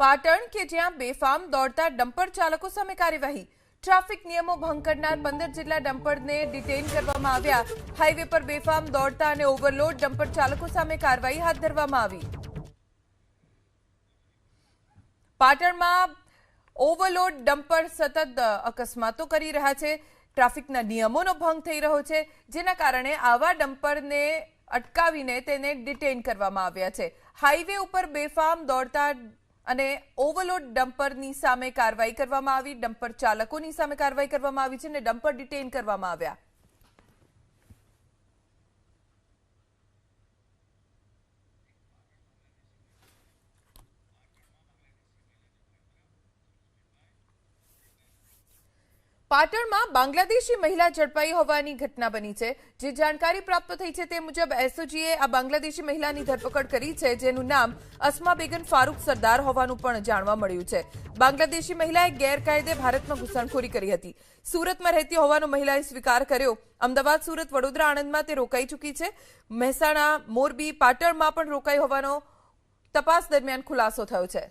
પાટણ કે જ્યાં બેફામ દોડતા ડમ્પર ચાલકો સામે કાર્યવાહી। ટ્રાફિક નિયમો ભંગ કરનાર 15 જેટલા ડમ્પરને ડિટેઇન કરવામાં આવ્યા। હાઈવે પર બેફામ દોડતા અને ઓવરલોડ ડમ્પર ચાલકો સામે કાર્યવાહી હાથ ધરવામાં આવી। પાટણમાં ઓવરલોડ ડમ્પર સતત અકસ્માતો કરી રહ્યા છે। ટ્રાફિકના નિયમોનો ભંગ થઈ રહ્યો છે, જેના કારણે આવા ડમ્પરને અટકાવીને તેને ડિટેઇન કરવામાં આવ્યા છે। હાઈવે ઉપર બેફામ દોડતા અને ઓવરલોડ ડમ્પરની સામે કાર્યવાહી કરવામાં આવી। ડમ્પર ચાલકોની સામે કાર્યવાહી કરવામાં આવી છે અને ડમ્પર ડિટેઇન કરવામાં આવ્યા। પાટણમાં બાંગ્લાદેશી મહિલા ઝડપાઈ હોવાની ઘટના બની છે। જે જાણકારી પ્રાપ્ત થઈ છે તે મુજબ એસઓજીએ આ બાંગ્લાદેશી મહિલાની ધરપકડ કરી છે, જેનું નામ અસ્મા બેગમ ફારૂક સરદાર હોવાનું પણ જાણવા મળ્યું છે। બાંગ્લાદેશી મહિલાએ ગેરકાયદે ભારતમાં ઘૂસણખોરી કરી હતી। સુરતમાં રહેતી હોવાનો મહિલાએ સ્વીકાર કર્યો। અમદાવાદ, સુરત, વડોદરા, આણંદમાં તે રોકાઈ ચૂકી છે। મહેસાણા, મોરબી, પાટણમાં પણ રોકાઈ હોવાનો તપાસ દરમિયાન ખુલાસો થયો છે।